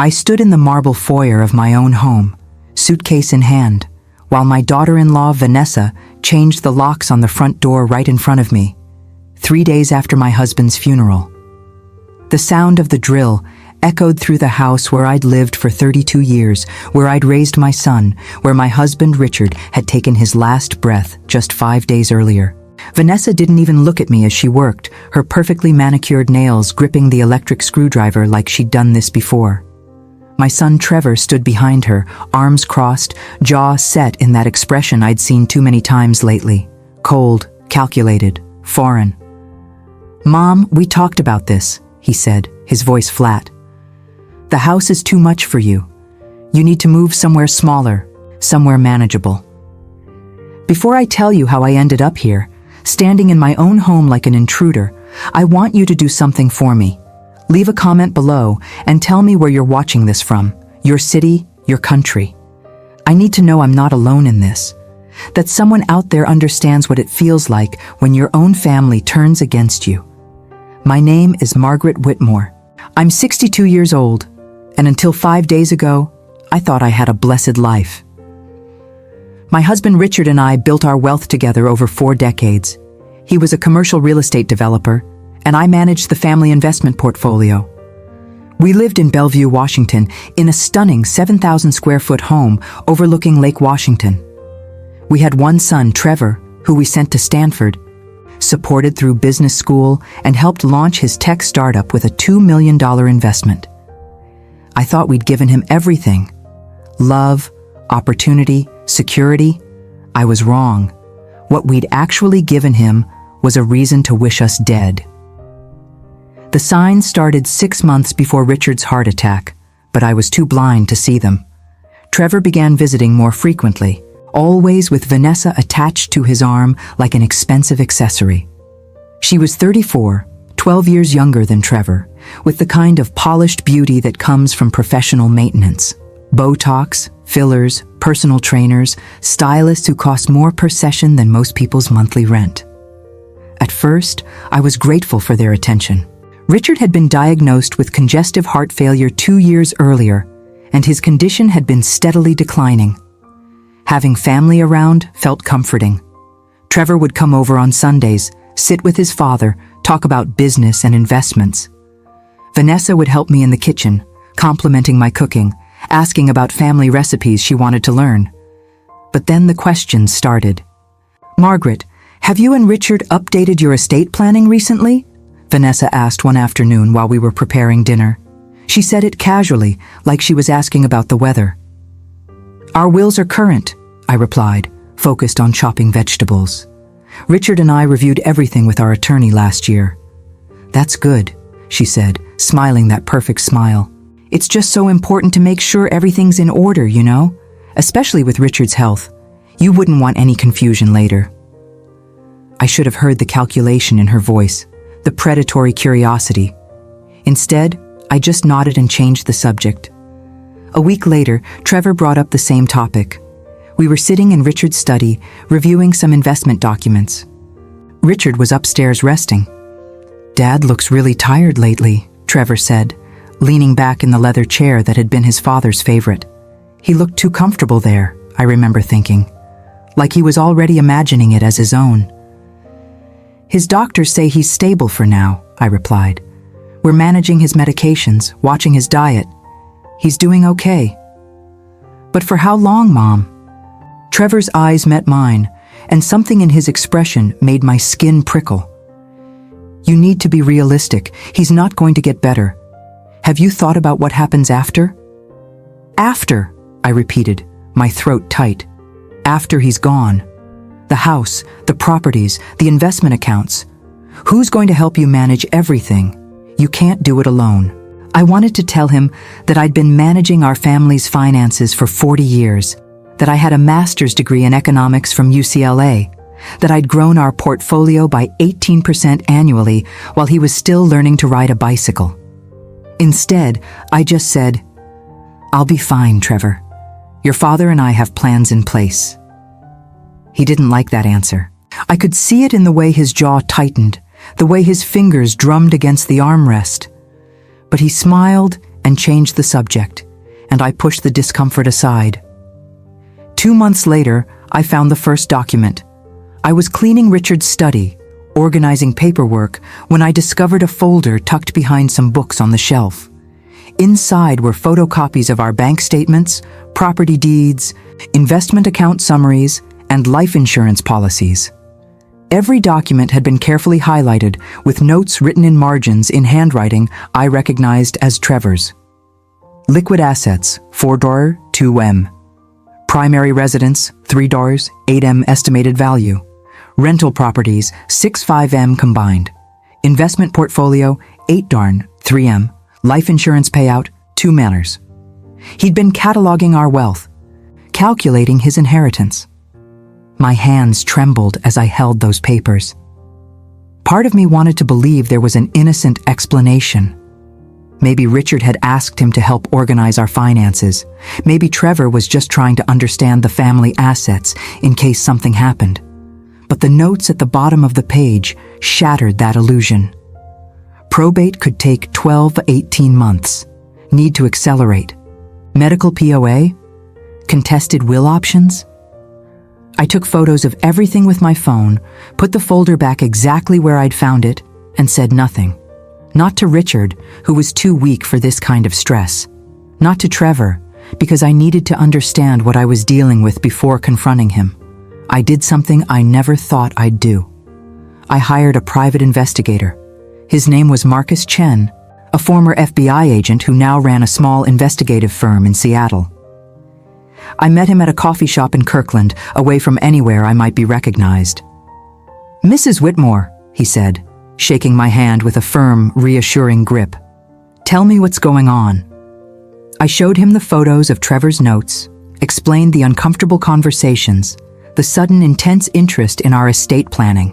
I stood in the marble foyer of my own home, suitcase in hand, while my daughter-in-law, Vanessa, changed the locks on the front door right in front of me, 3 days after my husband's funeral. The sound of the drill echoed through the house where I'd lived for 32 years, where I'd raised my son, where my husband Richard had taken his last breath just 5 days earlier. Vanessa didn't even look at me as she worked, her perfectly manicured nails gripping the electric screwdriver like she'd done this before. My son Trevor stood behind her, arms crossed, jaw set in that expression I'd seen too many times lately. Cold, calculated, foreign. "Mom, we talked about this," he said, his voice flat. "The house is too much for you. You need to move somewhere smaller, somewhere manageable." Before I tell you how I ended up here, standing in my own home like an intruder, I want you to do something for me. Leave a comment below and tell me where you're watching this from, your city, your country. I need to know I'm not alone in this, that someone out there understands what it feels like when your own family turns against you. My name is Margaret Whitmore. I'm 62 years old, and until 5 days ago, I thought I had a blessed life. My husband Richard and I built our wealth together over 4 decades. He was a commercial real estate developer, and I managed the family investment portfolio. We lived in Bellevue, Washington, in a stunning 7,000 square foot home overlooking Lake Washington. We had one son, Trevor, who we sent to Stanford, supported through business school, and helped launch his tech startup with a $2 million investment. I thought we'd given him everything: love, opportunity, security. I was wrong. What we'd actually given him was a reason to wish us dead. The signs started 6 months before Richard's heart attack, but I was too blind to see them. Trevor began visiting more frequently, always with Vanessa attached to his arm like an expensive accessory. She was 34, 12 years younger than Trevor, with the kind of polished beauty that comes from professional maintenance. Botox, fillers, personal trainers, stylists who cost more per session than most people's monthly rent. At first, I was grateful for their attention. Richard had been diagnosed with congestive heart failure 2 years earlier, and his condition had been steadily declining. Having family around felt comforting. Trevor would come over on Sundays, sit with his father, talk about business and investments. Vanessa would help me in the kitchen, complimenting my cooking, asking about family recipes she wanted to learn. But then the questions started. "Margaret, have you and Richard updated your estate planning recently?" Vanessa asked one afternoon while we were preparing dinner. She said it casually, like she was asking about the weather. "Our wills are current," I replied, focused on chopping vegetables. "Richard and I reviewed everything with our attorney last year." "That's good," she said, smiling that perfect smile. "It's just so important to make sure everything's in order, you know? Especially with Richard's health. You wouldn't want any confusion later." I should have heard the calculation in her voice, the predatory curiosity. Instead, I just nodded and changed the subject. A week later, Trevor brought up the same topic. We were sitting in Richard's study, reviewing some investment documents. Richard was upstairs resting. "Dad looks really tired lately," Trevor said, leaning back in the leather chair that had been his father's favorite. He looked too comfortable there, I remember thinking, like he was already imagining it as his own. "His doctors say he's stable for now," I replied. "We're managing his medications, watching his diet. He's doing okay." "But for how long, Mom?" Trevor's eyes met mine, and something in his expression made my skin prickle. "You need to be realistic. He's not going to get better. Have you thought about what happens after?" "After," I repeated, my throat tight. "After he's gone. The house, the properties, the investment accounts. Who's going to help you manage everything? You can't do it alone." I wanted to tell him that I'd been managing our family's finances for 40 years, that I had a master's degree in economics from UCLA, that I'd grown our portfolio by 18% annually while he was still learning to ride a bicycle. Instead, I just said, "I'll be fine, Trevor. Your father and I have plans in place." He didn't like that answer. I could see it in the way his jaw tightened, the way his fingers drummed against the armrest. But he smiled and changed the subject, and I pushed the discomfort aside. 2 months later, I found the first document. I was cleaning Richard's study, organizing paperwork, when I discovered a folder tucked behind some books on the shelf. Inside were photocopies of our bank statements, property deeds, investment account summaries, and life insurance policies. Every document had been carefully highlighted, with notes written in margins in handwriting I recognized as Trevor's. Liquid assets, $4, $2M. Primary residence, $3, $8M estimated value. Rental properties, $6-5M combined. Investment portfolio, $8, $3M. Life insurance payout, $2 Manors. He'd been cataloging our wealth, calculating his inheritance. My hands trembled as I held those papers. Part of me wanted to believe there was an innocent explanation. Maybe Richard had asked him to help organize our finances. Maybe Trevor was just trying to understand the family assets in case something happened. But the notes at the bottom of the page shattered that illusion. Probate could take 12 to 18 months. Need to accelerate. Medical POA? Contested will options? I took photos of everything with my phone, put the folder back exactly where I'd found it, and said nothing. Not to Richard, who was too weak for this kind of stress. Not to Trevor, because I needed to understand what I was dealing with before confronting him. I did something I never thought I'd do. I hired a private investigator. His name was Marcus Chen, a former FBI agent who now ran a small investigative firm in Seattle. I met him at a coffee shop in Kirkland, away from anywhere I might be recognized. "Mrs. Whitmore," he said, shaking my hand with a firm, reassuring grip. "Tell me what's going on." I showed him the photos of Trevor's notes, explained the uncomfortable conversations, the sudden intense interest in our estate planning.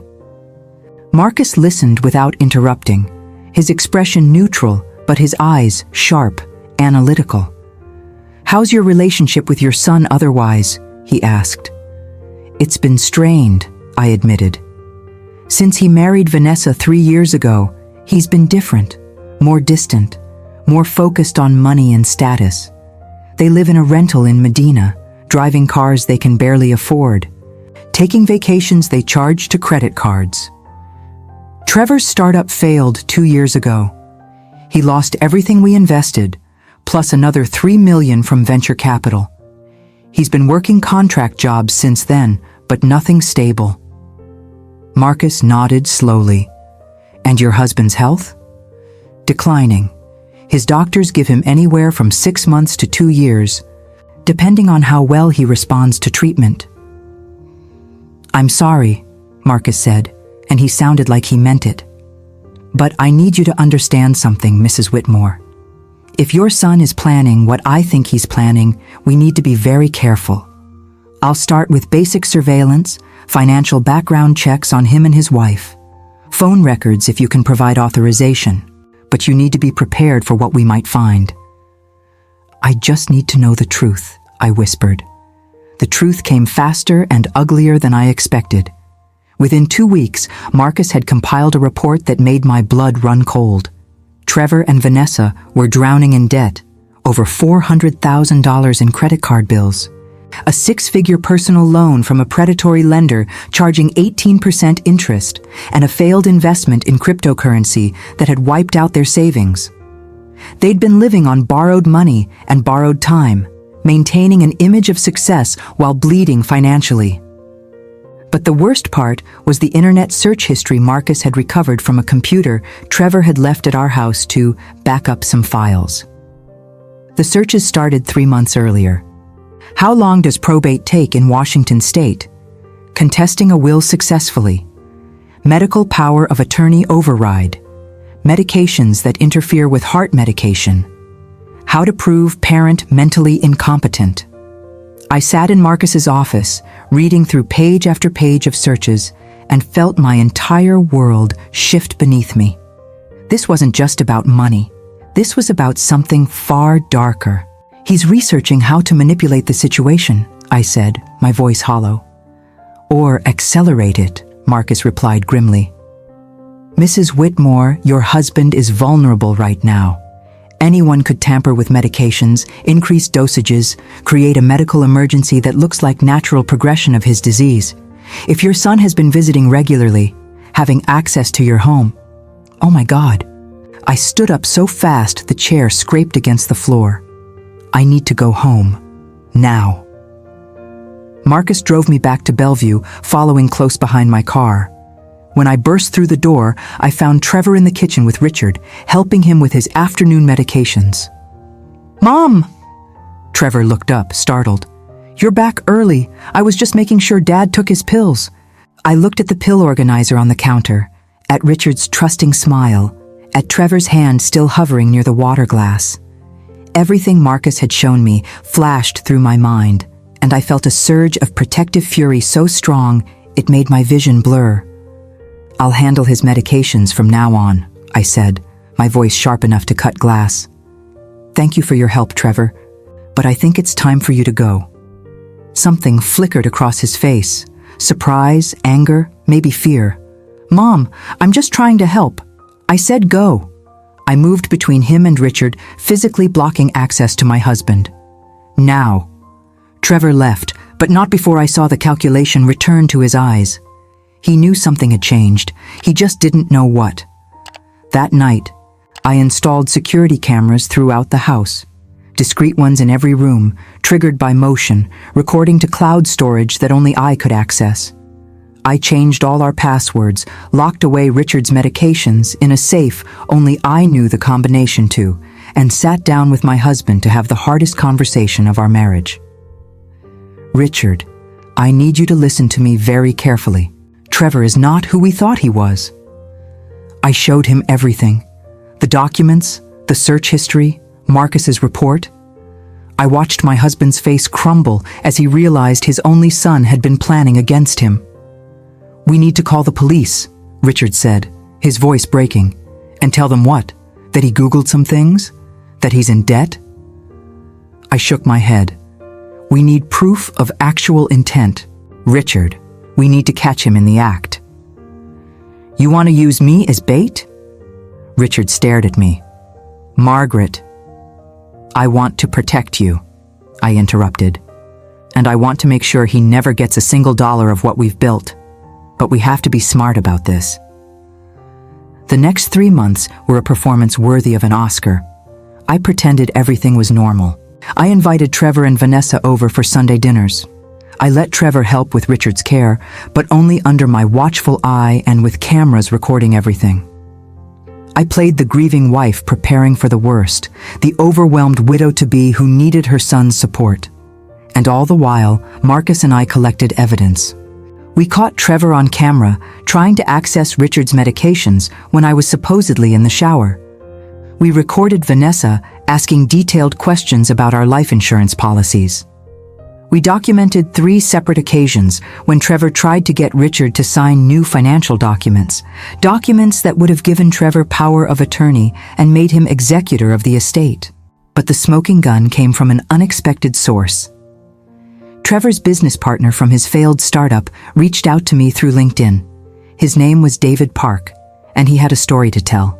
Marcus listened without interrupting, his expression neutral, but his eyes sharp, analytical. "How's your relationship with your son otherwise?" he asked. "It's been strained," I admitted. "Since he married Vanessa 3 years ago, he's been different, more distant, more focused on money and status. They live in a rental in Medina, driving cars they can barely afford, taking vacations they charge to credit cards. Trevor's startup failed 2 years ago. He lost everything we invested, plus another $3 million from venture capital. He's been working contract jobs since then, but nothing stable." Marcus nodded slowly. "And your husband's health?" "Declining. His doctors give him anywhere from 6 months to 2 years, depending on how well he responds to treatment." "I'm sorry," Marcus said, and he sounded like he meant it. "But I need you to understand something, Mrs. Whitmore. If your son is planning what I think he's planning, we need to be very careful. I'll start with basic surveillance, financial background checks on him and his wife, phone records if you can provide authorization, but you need to be prepared for what we might find." "I just need to know the truth," I whispered. The truth came faster and uglier than I expected. Within 2 weeks, Marcus had compiled a report that made my blood run cold. Trevor and Vanessa were drowning in debt, over $400,000 in credit card bills, a 6-figure personal loan from a predatory lender charging 18% interest, and a failed investment in cryptocurrency that had wiped out their savings. They'd been living on borrowed money and borrowed time, maintaining an image of success while bleeding financially. But the worst part was the internet search history Marcus had recovered from a computer Trevor had left at our house to back up some files. The searches started 3 months earlier. How long does probate take in Washington state? Contesting a will successfully. Medical power of attorney override. Medications that interfere with heart medication. How to prove parent mentally incompetent. I sat in Marcus's office, reading through page after page of searches, and felt my entire world shift beneath me. This wasn't just about money. This was about something far darker. "He's researching how to manipulate the situation," I said, my voice hollow. "Or accelerate it," Marcus replied grimly. "Mrs. Whitmore, your husband is vulnerable right now. Anyone could tamper with medications, increase dosages, create a medical emergency that looks like natural progression of his disease. If your son has been visiting regularly, having access to your home, oh my God. I stood up so fast the chair scraped against the floor. I need to go home. Now. Marcus drove me back to Bellevue, following close behind my car. When I burst through the door, I found Trevor in the kitchen with Richard, helping him with his afternoon medications. "Mom!" Trevor looked up, startled. "You're back early. I was just making sure Dad took his pills." I looked at the pill organizer on the counter, at Richard's trusting smile, at Trevor's hand still hovering near the water glass. Everything Marcus had shown me flashed through my mind, and I felt a surge of protective fury so strong it made my vision blur. "I'll handle his medications from now on," I said, my voice sharp enough to cut glass. "Thank you for your help, Trevor, but I think it's time for you to go." Something flickered across his face. Surprise, anger, maybe fear. "Mom, I'm just trying to help. I said go." I moved between him and Richard, physically blocking access to my husband. "Now." Trevor left, but not before I saw the calculation return to his eyes. He knew something had changed. He just didn't know what. That night, I installed security cameras throughout the house. Discrete ones in every room, triggered by motion, recording to cloud storage that only I could access. I changed all our passwords, locked away Richard's medications in a safe only I knew the combination to, and sat down with my husband to have the hardest conversation of our marriage. "Richard, I need you to listen to me very carefully. Trevor is not who we thought he was." I showed him everything. The documents, the search history, Marcus's report. I watched my husband's face crumble as he realized his only son had been planning against him. "We need to call the police," Richard said, his voice breaking. "And tell them what? That he Googled some things? That he's in debt?" I shook my head. "We need proof of actual intent. Richard, we need to catch him in the act." "You want to use me as bait?" Richard stared at me. "Margaret." "I want to protect you," I interrupted. "And I want to make sure he never gets a single dollar of what we've built. But we have to be smart about this." The next 3 months were a performance worthy of an Oscar. I pretended everything was normal. I invited Trevor and Vanessa over for Sunday dinners. I let Trevor help with Richard's care, but only under my watchful eye and with cameras recording everything. I played the grieving wife preparing for the worst, the overwhelmed widow-to-be who needed her son's support. And all the while, Marcus and I collected evidence. We caught Trevor on camera trying to access Richard's medications when I was supposedly in the shower. We recorded Vanessa asking detailed questions about our life insurance policies. We documented 3 separate occasions when Trevor tried to get Richard to sign new financial documents, documents that would have given Trevor power of attorney and made him executor of the estate. But the smoking gun came from an unexpected source. Trevor's business partner from his failed startup reached out to me through LinkedIn. His name was David Park, and he had a story to tell.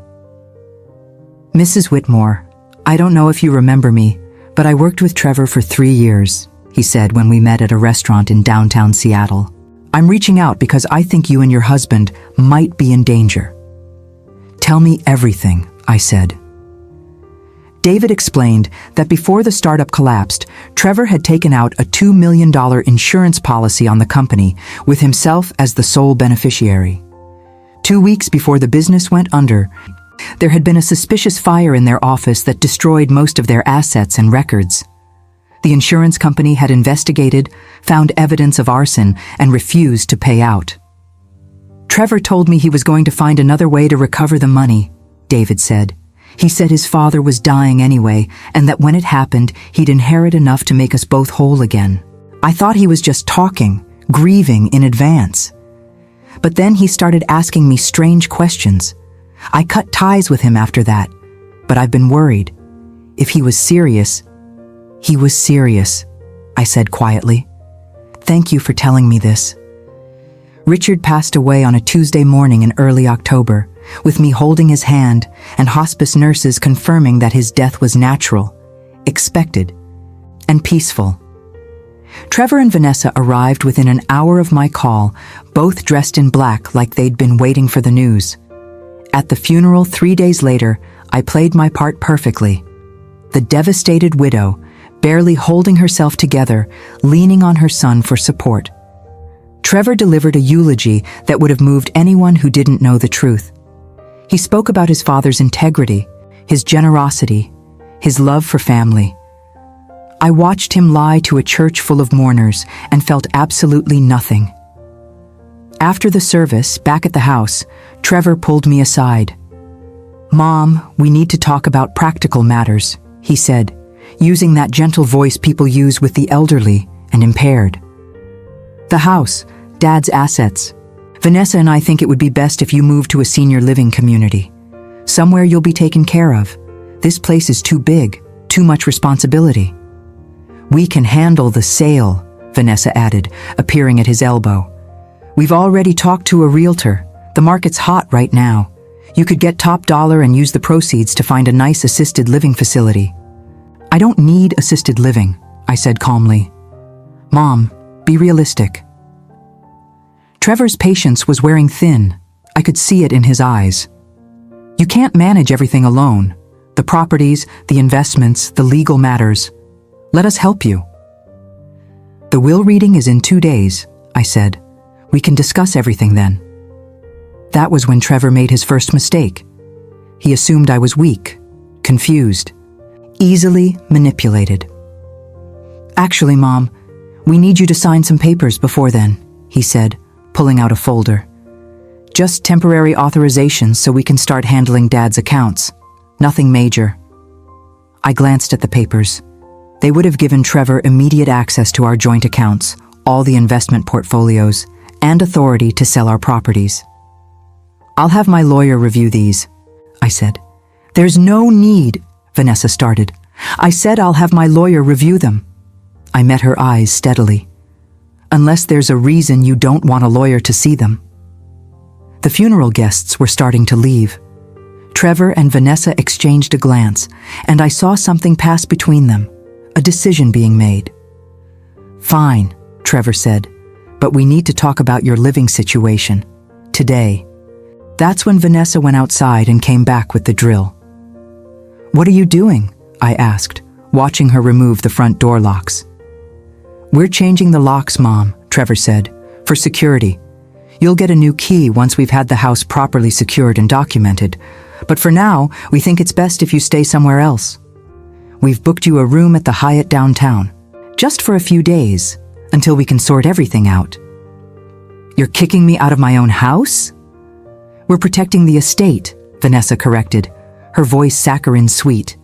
"Mrs. Whitmore, I don't know if you remember me, but I worked with Trevor for 3 years, he said when we met at a restaurant in downtown Seattle. I'm reaching out because I think you and your husband might be in danger." "Tell me everything," I said. David explained that before the startup collapsed, Trevor had taken out a $2 million insurance policy on the company with himself as the sole beneficiary. 2 weeks before the business went under, there had been a suspicious fire in their office that destroyed most of their assets and records. The insurance company had investigated, found evidence of arson, and refused to pay out. "Trevor told me he was going to find another way to recover the money," David said. "He said his father was dying anyway, and that when it happened, he'd inherit enough to make us both whole again. I thought he was just talking, grieving in advance. But then he started asking me strange questions. I cut ties with him after that, but I've been worried. If he was serious, he was serious," I said quietly. "Thank you for telling me this." Richard passed away on a Tuesday morning in early October, with me holding his hand and hospice nurses confirming that his death was natural, expected, and peaceful. Trevor and Vanessa arrived within an hour of my call, both dressed in black like they'd been waiting for the news. At the funeral 3 days later, I played my part perfectly. The devastated widow, barely holding herself together, leaning on her son for support. Trevor delivered a eulogy that would have moved anyone who didn't know the truth. He spoke about his father's integrity, his generosity, his love for family. I watched him lie to a church full of mourners and felt absolutely nothing. After the service, back at the house, Trevor pulled me aside. "Mom, we need to talk about practical matters," he said, using that gentle voice people use with the elderly and impaired. "The house, Dad's assets. Vanessa and I think it would be best if you move to a senior living community. Somewhere you'll be taken care of. This place is too big, too much responsibility." "We can handle the sale," Vanessa added, appearing at his elbow. "We've already talked to a realtor. The market's hot right now. You could get top dollar and use the proceeds to find a nice assisted living facility." "I don't need assisted living," I said calmly. "Mom, be realistic." Trevor's patience was wearing thin. I could see it in his eyes. "You can't manage everything alone. The properties, the investments, the legal matters. Let us help you." "The will reading is in 2 days," I said. "We can discuss everything then." That was when Trevor made his first mistake. He assumed I was weak, confused, easily manipulated. "Actually, Mom, we need you to sign some papers before then," he said, pulling out a folder. "Just temporary authorizations so we can start handling Dad's accounts. Nothing major." I glanced at the papers. They would have given Trevor immediate access to our joint accounts, all the investment portfolios, and authority to sell our properties. "I'll have my lawyer review these," I said. "There's no need," Vanessa started. "I said I'll have my lawyer review them." I met her eyes steadily. "Unless there's a reason you don't want a lawyer to see them." The funeral guests were starting to leave. Trevor and Vanessa exchanged a glance, and I saw something pass between them, a decision being made. "Fine," Trevor said, "but we need to talk about your living situation. Today." That's when Vanessa went outside and came back with the drill. "What are you doing?" I asked, watching her remove the front door locks. "We're changing the locks, Mom," Trevor said, "for security. You'll get a new key once we've had the house properly secured and documented. But for now, we think it's best if you stay somewhere else. We've booked you a room at the Hyatt downtown, just for a few days, until we can sort everything out." "You're kicking me out of my own house?" "We're protecting the estate," Vanessa corrected, her voice saccharine sweet.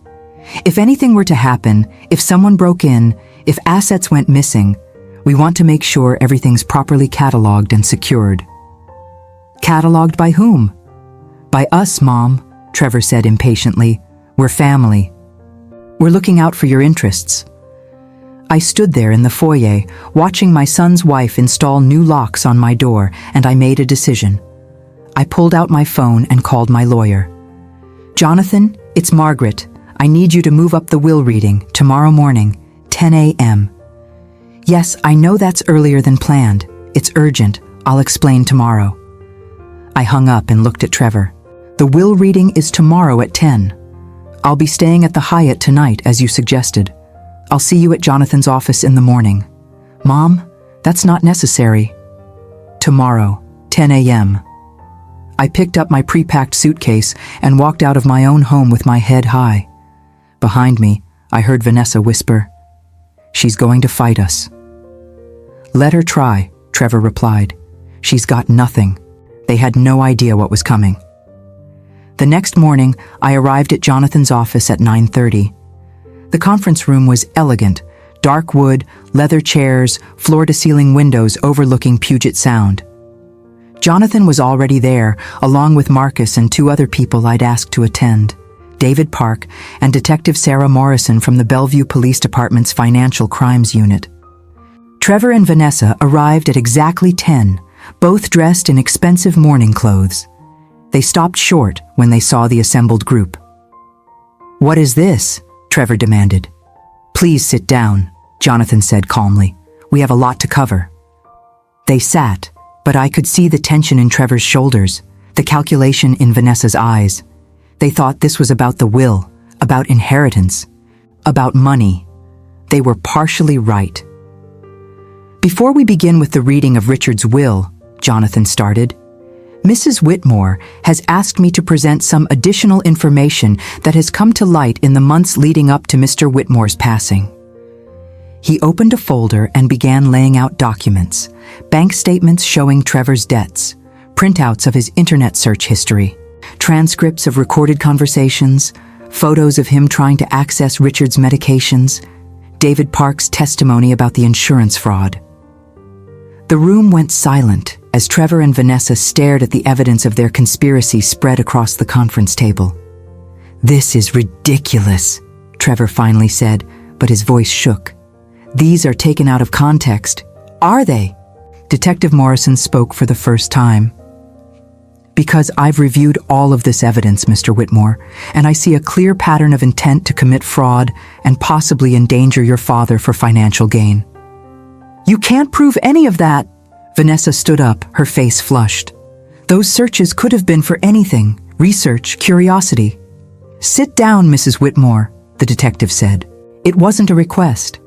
"If anything were to happen, if someone broke in, if assets went missing, we want to make sure everything's properly cataloged and secured." "Cataloged by whom?" "By us, Mom," Trevor said impatiently. "We're family. We're looking out for your interests." I stood there in the foyer, watching my son's wife install new locks on my door, and I made a decision. I pulled out my phone and called my lawyer. "Jonathan, it's Margaret. I need you to move up the will reading tomorrow morning, 10 a.m. "Yes, I know that's earlier than planned. It's urgent. I'll explain tomorrow." I hung up and looked at Trevor. "The will reading is tomorrow at 10. I'll be staying at the Hyatt tonight, as you suggested. I'll see you at Jonathan's office in the morning." "Mom, that's not necessary." "Tomorrow, 10 a.m. I picked up my pre-packed suitcase and walked out of my own home with my head high. Behind me, I heard Vanessa whisper, "She's going to fight us." "Let her try," Trevor replied. "She's got nothing." They had no idea what was coming. The next morning, I arrived at Jonathan's office at 9:30. The conference room was elegant, dark wood, leather chairs, floor-to-ceiling windows overlooking Puget Sound. Jonathan was already there, along with Marcus and 2 other people I'd asked to attend, David Park and Detective Sarah Morrison from the Bellevue Police Department's Financial Crimes Unit. Trevor and Vanessa arrived at exactly 10, both dressed in expensive morning clothes. They stopped short when they saw the assembled group. "What is this?" Trevor demanded. "Please sit down," Jonathan said calmly. "We have a lot to cover." They sat, but I could see the tension in Trevor's shoulders, the calculation in Vanessa's eyes. They thought this was about the will, about inheritance, about money. They were partially right. "Before we begin with the reading of Richard's will," Jonathan started, "Mrs. Whitmore has asked me to present some additional information that has come to light in the months leading up to Mr. Whitmore's passing." He opened a folder and began laying out documents, bank statements showing Trevor's debts, printouts of his internet search history, transcripts of recorded conversations, photos of him trying to access Richard's medications, David Park's testimony about the insurance fraud. The room went silent as Trevor and Vanessa stared at the evidence of their conspiracy spread across the conference table. "This is ridiculous," Trevor finally said, but his voice shook. "These are taken out of context." "Are they?" Detective Morrison spoke for the first time. "Because I've reviewed all of this evidence, Mr. Whitmore, and I see a clear pattern of intent to commit fraud and possibly endanger your father for financial gain." "You can't prove any of that." Vanessa stood up, her face flushed. "Those searches could have been for anything, research, curiosity." "Sit down, Mrs. Whitmore," the detective said. "It wasn't a request."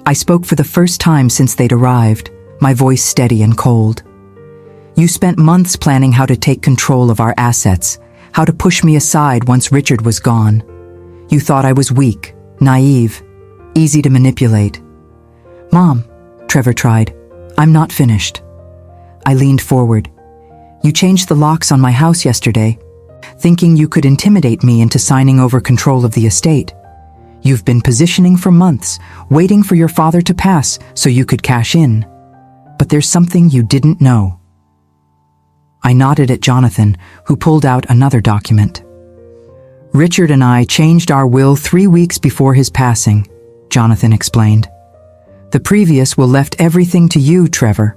I spoke for the first time since they'd arrived, my voice steady and cold. "You spent months planning how to take control of our assets, how to push me aside once Richard was gone. You thought I was weak, naive, easy to manipulate." "Mom," Trevor tried, "I'm not finished." I leaned forward. "You changed the locks on my house yesterday, thinking you could intimidate me into signing over control of the estate. You've been positioning for months, waiting for your father to pass so you could cash in. But there's something you didn't know." I nodded at Jonathan, who pulled out another document. "Richard and I changed our will 3 weeks before his passing," Jonathan explained. "The previous will left everything to you, Trevor,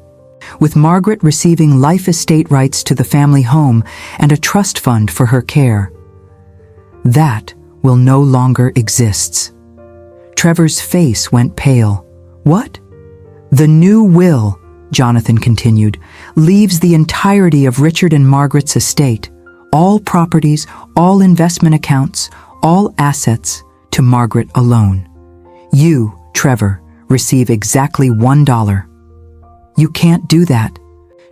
with Margaret receiving life estate rights to the family home and a trust fund for her care. That will no longer exist." Trevor's face went pale. "What?" "The new will," Jonathan continued, "leaves the entirety of Richard and Margaret's estate, all properties, all investment accounts, all assets, to Margaret alone. You, Trevor, receive exactly $1. "You can't do that."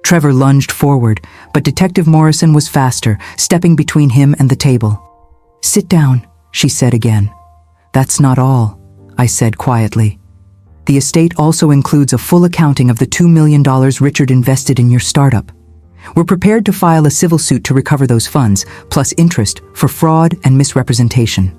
Trevor lunged forward, but Detective Morrison was faster, stepping between him and the table. "Sit down," she said again. "That's not all," I said quietly. "The estate also includes a full accounting of the $2 million Richard invested in your startup. We're prepared to file a civil suit to recover those funds, plus interest, for fraud and misrepresentation.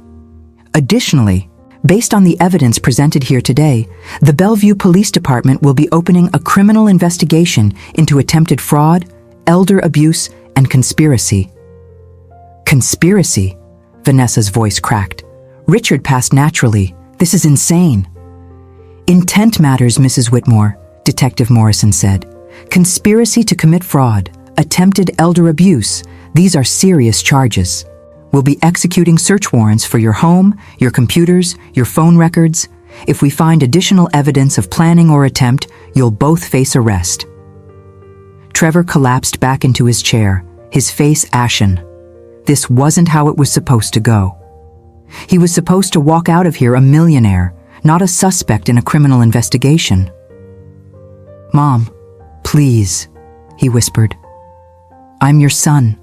Additionally, based on the evidence presented here today, the Bellevue Police Department will be opening a criminal investigation into attempted fraud, elder abuse, and conspiracy." "Conspiracy?" Vanessa's voice cracked. "Richard passed naturally. This is insane." "Intent matters, Mrs. Whitmore," Detective Morrison said. "Conspiracy to commit fraud, attempted elder abuse, these are serious charges. We'll be executing search warrants for your home, your computers, your phone records. If we find additional evidence of planning or attempt, you'll both face arrest." Trevor collapsed back into his chair, his face ashen. This wasn't how it was supposed to go. He was supposed to walk out of here a millionaire, not a suspect in a criminal investigation. "Mom, please," he whispered. "I'm your son."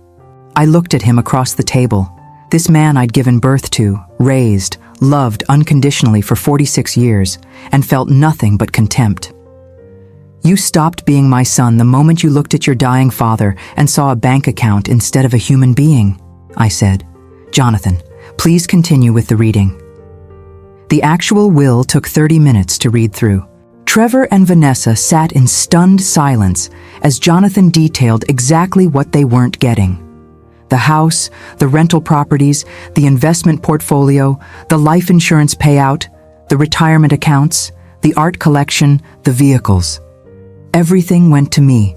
I looked at him across the table. This man I'd given birth to, raised, loved unconditionally for 46 years, and felt nothing but contempt. "You stopped being my son the moment you looked at your dying father and saw a bank account instead of a human being," I said. "Jonathan, please continue with the reading." The actual will took 30 minutes to read through. Trevor and Vanessa sat in stunned silence as Jonathan detailed exactly what they weren't getting. The house, the rental properties, the investment portfolio, the life insurance payout, the retirement accounts, the art collection, the vehicles. Everything went to me.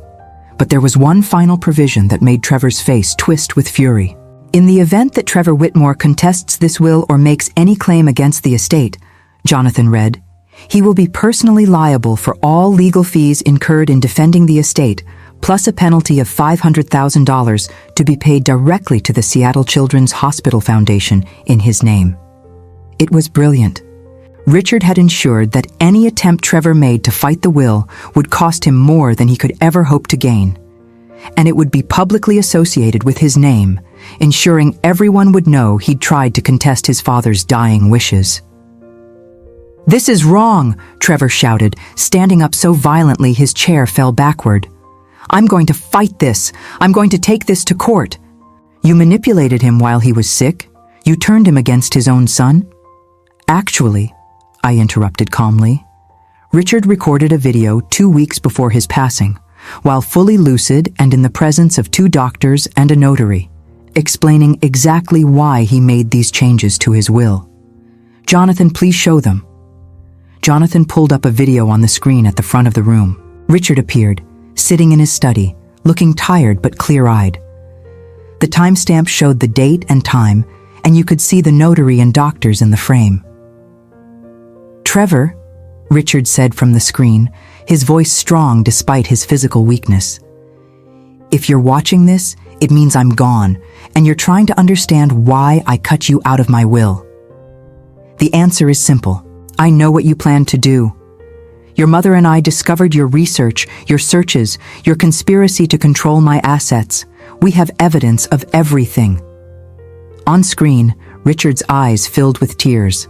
But there was one final provision that made Trevor's face twist with fury. In the event that Trevor Whitmore contests this will or makes any claim against the estate, Jonathan read, he will be personally liable for all legal fees incurred in defending the estate, plus a penalty of $500,000 to be paid directly to the Seattle Children's Hospital Foundation in his name. It was brilliant. Richard had ensured that any attempt Trevor made to fight the will would cost him more than he could ever hope to gain. And it would be publicly associated with his name, ensuring everyone would know he'd tried to contest his father's dying wishes. "This is wrong," Trevor shouted, standing up so violently his chair fell backward. "I'm going to fight this. I'm going to take this to court." "You manipulated him while he was sick? You turned him against his own son?" "Actually," I interrupted calmly, "Richard recorded a video 2 weeks before his passing, while fully lucid and in the presence of 2 doctors and a notary, explaining exactly why he made these changes to his will. Jonathan, please show them." Jonathan pulled up a video on the screen at the front of the room. Richard appeared, sitting in his study, looking tired but clear-eyed. The timestamp showed the date and time, and you could see the notary and doctors in the frame. "Trevor," Richard said from the screen, his voice strong despite his physical weakness, "if you're watching this, it means I'm gone, and you're trying to understand why I cut you out of my will. The answer is simple. I know what you plan to do. Your mother and I discovered your research, your searches, your conspiracy to control my assets. We have evidence of everything." On screen, Richard's eyes filled with tears.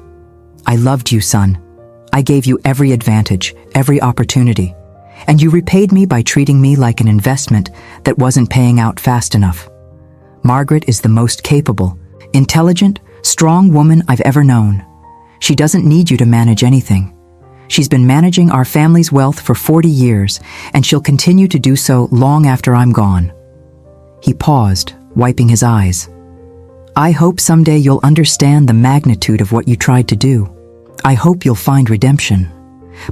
"I loved you, son. I gave you every advantage, every opportunity, and you repaid me by treating me like an investment that wasn't paying out fast enough. Margaret is the most capable, intelligent, strong woman I've ever known. She doesn't need you to manage anything. She's been managing our family's wealth for 40 years, and she'll continue to do so long after I'm gone." He paused, wiping his eyes. "I hope someday you'll understand the magnitude of what you tried to do. I hope you'll find redemption.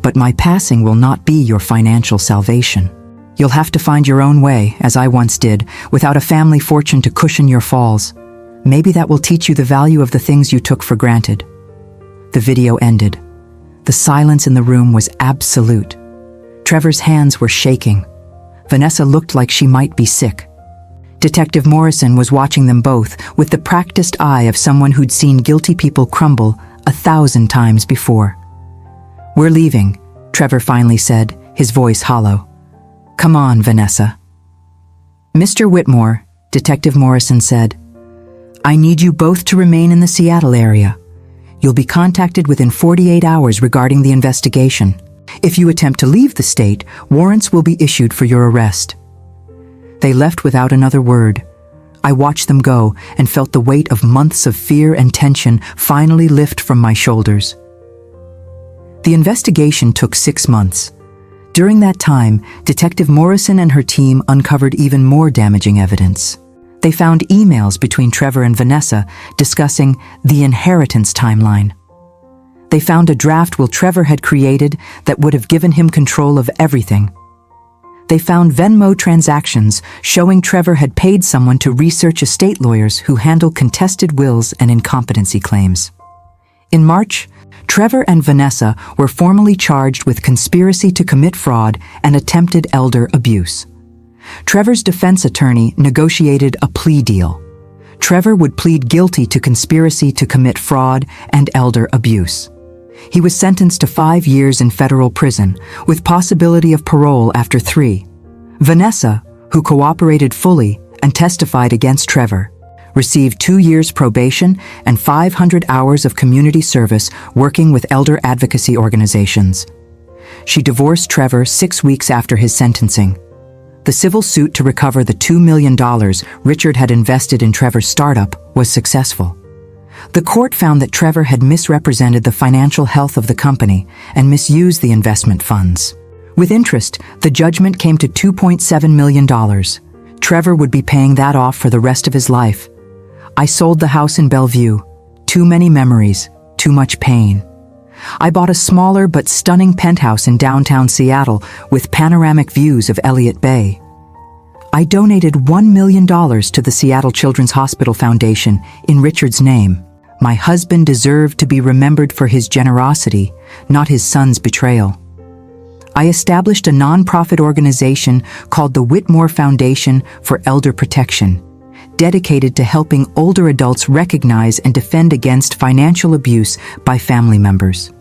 But my passing will not be your financial salvation. You'll have to find your own way, as I once did, without a family fortune to cushion your falls. Maybe that will teach you the value of the things you took for granted." The video ended. The silence in the room was absolute. Trevor's hands were shaking. Vanessa looked like she might be sick. Detective Morrison was watching them both with the practiced eye of someone who'd seen guilty people crumble 1,000 times before. "We're leaving," Trevor finally said, his voice hollow. "Come on, Vanessa." "Mr. Whitmore," Detective Morrison said, "I need you both to remain in the Seattle area. You'll be contacted within 48 hours regarding the investigation. If you attempt to leave the state, warrants will be issued for your arrest." They left without another word. I watched them go and felt the weight of months of fear and tension finally lift from my shoulders. The investigation took 6 months. During that time, Detective Morrison and her team uncovered even more damaging evidence. They found emails between Trevor and Vanessa discussing the inheritance timeline. They found a draft will Trevor had created that would have given him control of everything. They found Venmo transactions showing Trevor had paid someone to research estate lawyers who handle contested wills and incompetency claims. In March, Trevor and Vanessa were formally charged with conspiracy to commit fraud and attempted elder abuse. Trevor's defense attorney negotiated a plea deal. Trevor would plead guilty to conspiracy to commit fraud and elder abuse. He was sentenced to 5 years in federal prison, with possibility of parole after 3. Vanessa, who cooperated fully and testified against Trevor, received 2 years probation and 500 hours of community service working with elder advocacy organizations. She divorced Trevor 6 weeks after his sentencing. The civil suit to recover the $2 million Richard had invested in Trevor's startup was successful. The court found that Trevor had misrepresented the financial health of the company and misused the investment funds. With interest, the judgment came to $2.7 million. Trevor would be paying that off for the rest of his life. I sold the house in Bellevue. Too many memories, too much pain. I bought a smaller but stunning penthouse in downtown Seattle with panoramic views of Elliott Bay. I donated $1 million to the Seattle Children's Hospital Foundation in Richard's name. My husband deserved to be remembered for his generosity, not his son's betrayal. I established a nonprofit organization called the Whitmore Foundation for Elder Protection, dedicated to helping older adults recognize and defend against financial abuse by family members.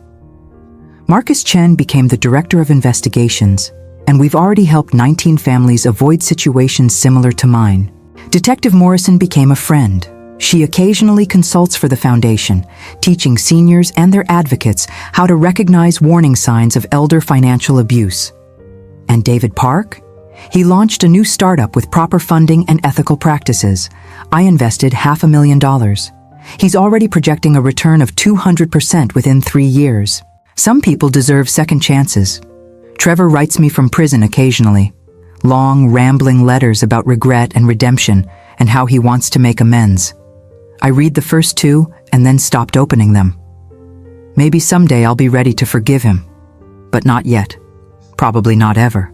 Marcus Chen became the Director of Investigations, and we've already helped 19 families avoid situations similar to mine. Detective Morrison became a friend. She occasionally consults for the foundation, teaching seniors and their advocates how to recognize warning signs of elder financial abuse. And David Park? He launched a new startup with proper funding and ethical practices. I invested $500,000. He's already projecting a return of 200% within 3 years. Some people deserve second chances. Trevor writes me from prison occasionally. Long, rambling letters about regret and redemption and how he wants to make amends. I read the first 2 and then stopped opening them. Maybe someday I'll be ready to forgive him. But not yet. Probably not ever.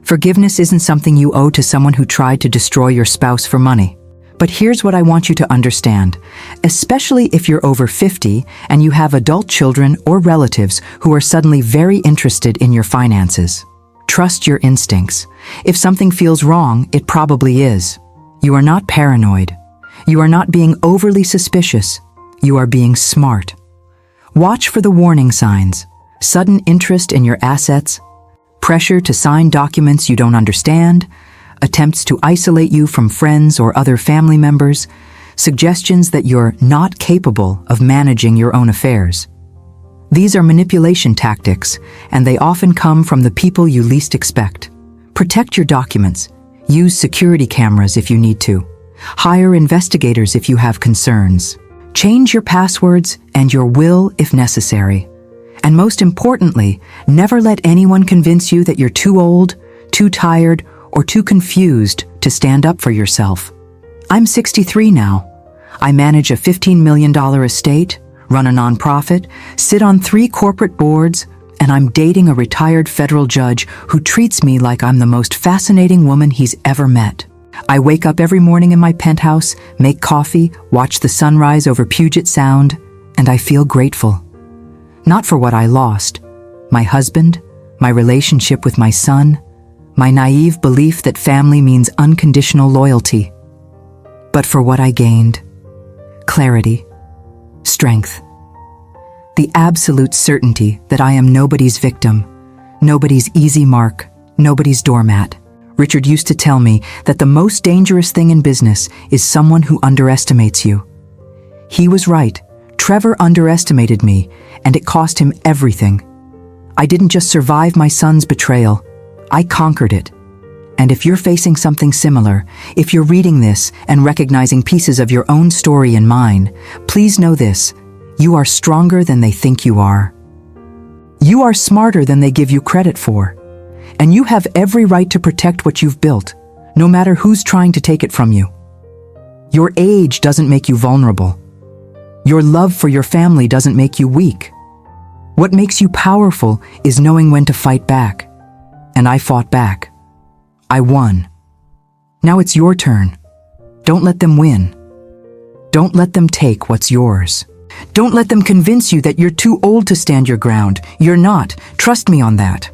Forgiveness isn't something you owe to someone who tried to destroy your spouse for money. But here's what I want you to understand, especially if you're over 50 and you have adult children or relatives who are suddenly very interested in your finances. Trust your instincts. If something feels wrong, it probably is. You are not paranoid. You are not being overly suspicious. You are being smart. Watch for the warning signs: sudden interest in your assets, pressure to sign documents you don't understand, attempts to isolate you from friends or other family members, suggestions that you're not capable of managing your own affairs. These are manipulation tactics, and they often come from the people you least expect. Protect your documents. Use security cameras if you need to. Hire investigators if you have concerns. Change your passwords and your will if necessary. And most importantly, never let anyone convince you that you're too old, too tired, or too confused to stand up for yourself. I'm 63 now. I manage a $15 million estate, run a nonprofit, sit on 3 corporate boards, and I'm dating a retired federal judge who treats me like I'm the most fascinating woman he's ever met. I wake up every morning in my penthouse, make coffee, watch the sunrise over Puget Sound, and I feel grateful. Not for what I lost, my husband, my relationship with my son, my naive belief that family means unconditional loyalty, but for what I gained: clarity, strength, the absolute certainty that I am nobody's victim, nobody's easy mark, nobody's doormat. Richard used to tell me that the most dangerous thing in business is someone who underestimates you. He was right. Trevor underestimated me, and it cost him everything. I didn't just survive my son's betrayal, I conquered it. And if you're facing something similar, if you're reading this and recognizing pieces of your own story in mine, please know this: you are stronger than they think you are. You are smarter than they give you credit for. And you have every right to protect what you've built, no matter who's trying to take it from you. Your age doesn't make you vulnerable. Your love for your family doesn't make you weak. What makes you powerful is knowing when to fight back. And I fought back. I won. Now it's your turn. Don't let them win. Don't let them take what's yours. Don't let them convince you that you're too old to stand your ground. You're not. Trust me on that.